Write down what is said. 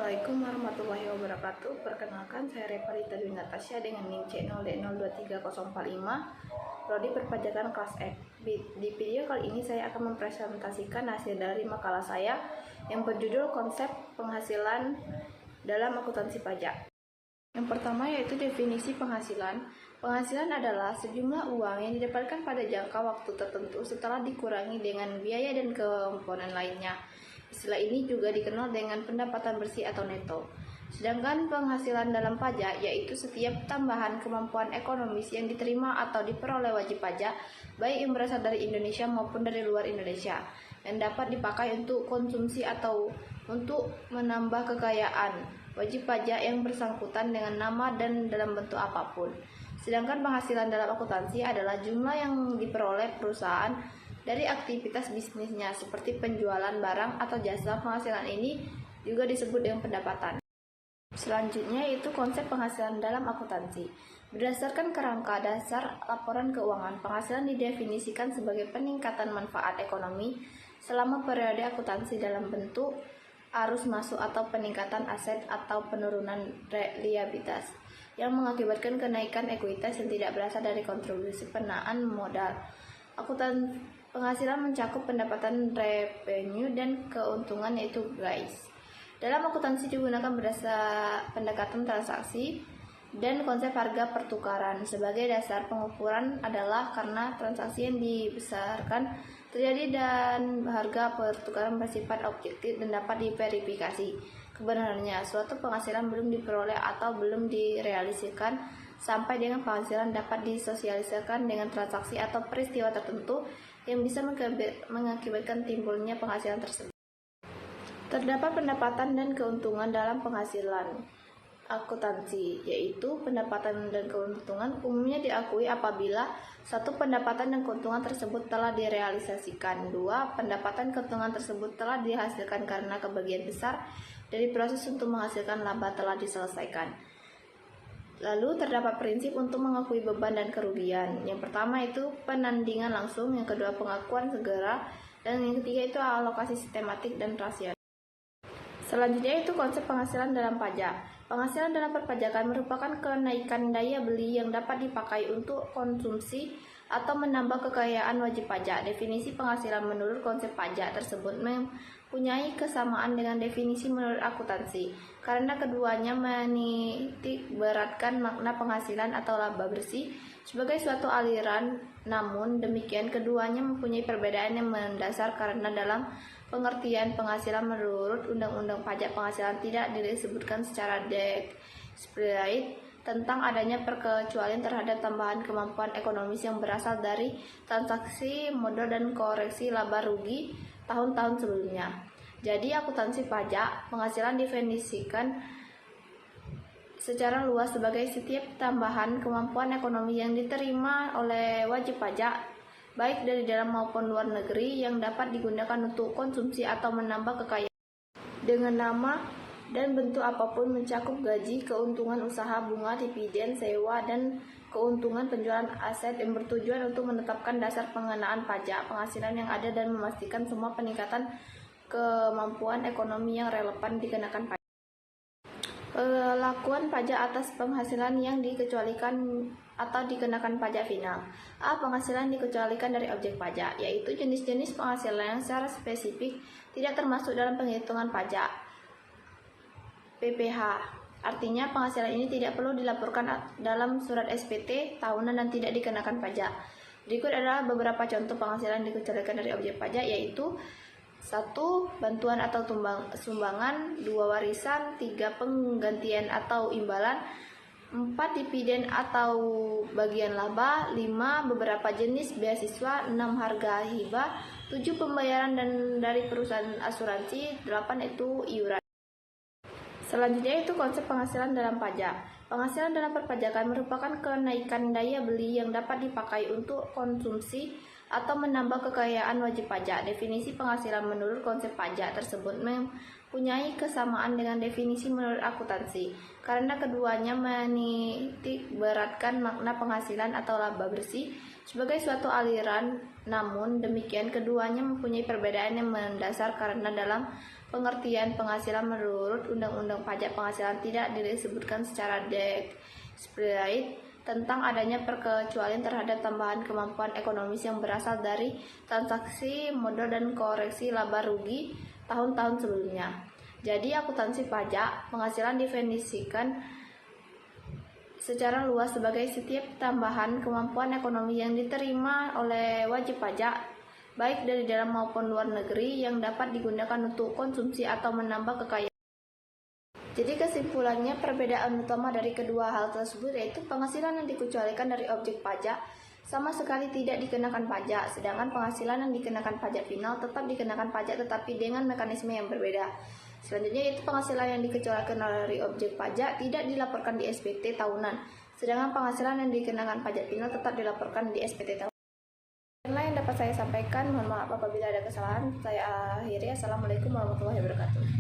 Assalamualaikum warahmatullahi wabarakatuh. Perkenalkan, saya Reparita Dwi Natasha dengan NIM C0D023045, Prodi Perpajakan kelas F. Di video kali ini saya akan mempresentasikan hasil dari makalah saya yang berjudul Konsep Penghasilan dalam Akuntansi Pajak. Yang pertama yaitu definisi penghasilan. Penghasilan adalah sejumlah uang yang didapatkan pada jangka waktu tertentu setelah dikurangi dengan biaya dan komponen lainnya. Istilah ini juga dikenal dengan pendapatan bersih atau neto. Sedangkan penghasilan dalam pajak yaitu setiap tambahan kemampuan ekonomis yang diterima atau diperoleh wajib pajak, baik yang berasal dari Indonesia maupun dari luar Indonesia, yang dapat dipakai untuk konsumsi atau untuk menambah kekayaan wajib pajak yang bersangkutan dengan nama dan dalam bentuk apapun. Sedangkan penghasilan dalam akuntansi adalah jumlah yang diperoleh perusahaan dari aktivitas bisnisnya seperti penjualan barang atau jasa. Penghasilan ini juga disebut dengan pendapatan. Selanjutnya yaitu konsep penghasilan dalam akuntansi. Berdasarkan kerangka dasar laporan keuangan, penghasilan didefinisikan sebagai peningkatan manfaat ekonomi selama periode akuntansi dalam bentuk arus masuk atau peningkatan aset atau penurunan liabilitas yang mengakibatkan kenaikan ekuitas yang tidak berasal dari kontribusi pendanaan modal. Penghasilan mencakup pendapatan, revenue, dan keuntungan yaitu guys. Dalam akuntansi digunakan berdasar pendekatan transaksi dan konsep harga pertukaran. Sebagai dasar pengukuran adalah karena transaksi yang dibesarkan terjadi dan harga pertukaran bersifat objektif dan dapat diverifikasi kebenarannya. Suatu penghasilan belum diperoleh atau belum direalisasikan sampai dengan penghasilan dapat disosialisasikan dengan transaksi atau peristiwa tertentu yang bisa mengakibatkan timbulnya penghasilan tersebut. Terdapat pendapatan dan keuntungan dalam penghasilan akuntansi, yaitu pendapatan dan keuntungan umumnya diakui apabila satu, pendapatan dan keuntungan tersebut telah direalisasikan. Dua, pendapatan keuntungan tersebut telah dihasilkan karena kebagian besar dari proses untuk menghasilkan laba telah diselesaikan. Lalu terdapat prinsip untuk mengakui beban dan kerugian. Yang pertama itu penandingan langsung, yang kedua pengakuan segera, dan yang ketiga itu alokasi sistematik dan rasional. Selanjutnya itu konsep penghasilan dalam pajak. Penghasilan dalam perpajakan merupakan kenaikan daya beli yang dapat dipakai untuk konsumsi atau menambah kekayaan wajib pajak. Definisi penghasilan menurut konsep pajak tersebut mempunyai kesamaan dengan definisi menurut akuntansi, karena keduanya menitik beratkan makna penghasilan atau laba bersih sebagai suatu aliran. Namun demikian keduanya mempunyai perbedaan yang mendasar, karena dalam pengertian penghasilan menurut Undang-Undang Pajak, penghasilan tidak disebutkan secara explicit tentang adanya perkecualian terhadap tambahan kemampuan ekonomis yang berasal dari transaksi modal dan koreksi laba rugi tahun-tahun sebelumnya. Jadi akuntansi pajak, penghasilan definisikan secara luas sebagai setiap tambahan kemampuan ekonomi yang diterima oleh wajib pajak, baik dari dalam maupun luar negeri, yang dapat digunakan untuk konsumsi atau menambah kekayaan dengan nama dan bentuk apapun, mencakup gaji, keuntungan usaha, bunga, dividen, sewa, dan keuntungan penjualan aset, yang bertujuan untuk menetapkan dasar pengenaan pajak penghasilan yang ada dan memastikan semua peningkatan kemampuan ekonomi yang relevan dikenakan pajak. Pelakuan pajak atas penghasilan yang dikecualikan atau dikenakan pajak final. A. Penghasilan dikecualikan dari objek pajak, yaitu jenis-jenis penghasilan yang secara spesifik tidak termasuk dalam penghitungan pajak PPh. Artinya penghasilan ini tidak perlu dilaporkan dalam surat SPT tahunan dan tidak dikenakan pajak. Berikut adalah beberapa contoh penghasilan dikecualikan dari objek pajak, yaitu 1. Bantuan atau sumbangan. 2. Warisan. 3. Penggantian atau imbalan. 4. Dividen atau bagian laba. 5. Beberapa jenis beasiswa. 6. Harga hibah. 7. Pembayaran dan dari perusahaan asuransi. 8. Itu iuran. Selanjutnya itu konsep penghasilan dalam pajak. Penghasilan dalam perpajakan merupakan kenaikan daya beli yang dapat dipakai untuk konsumsi atau menambah kekayaan wajib pajak. Definisi penghasilan menurut konsep pajak tersebut mempunyai kesamaan dengan definisi menurut akuntansi, karena keduanya menitik beratkan makna penghasilan atau laba bersih sebagai suatu aliran. Namun demikian keduanya mempunyai perbedaan yang mendasar, karena dalam Pengertian penghasilan menurut Undang-Undang Pajak Penghasilan tidak disebutkan secara explicit tentang adanya perkecualian terhadap tambahan kemampuan ekonomis yang berasal dari transaksi modal dan koreksi laba rugi tahun-tahun sebelumnya. Jadi akuntansi pajak penghasilan definisikan secara luas sebagai setiap tambahan kemampuan ekonomi yang diterima oleh wajib pajak, baik dari dalam maupun luar negeri, yang dapat digunakan untuk konsumsi atau menambah kekayaan. Jadi kesimpulannya, perbedaan utama dari kedua hal tersebut yaitu penghasilan yang dikecualikan dari objek pajak sama sekali tidak dikenakan pajak, sedangkan penghasilan yang dikenakan pajak final tetap dikenakan pajak tetapi dengan mekanisme yang berbeda. Selanjutnya yaitu penghasilan yang dikecualikan dari objek pajak tidak dilaporkan di SPT tahunan, sedangkan penghasilan yang dikenakan pajak final tetap dilaporkan di SPT tahunan. Inilah yang dapat saya sampaikan. Mohon maaf apabila ada kesalahan. Saya akhiri. Assalamualaikum warahmatullahi wabarakatuh.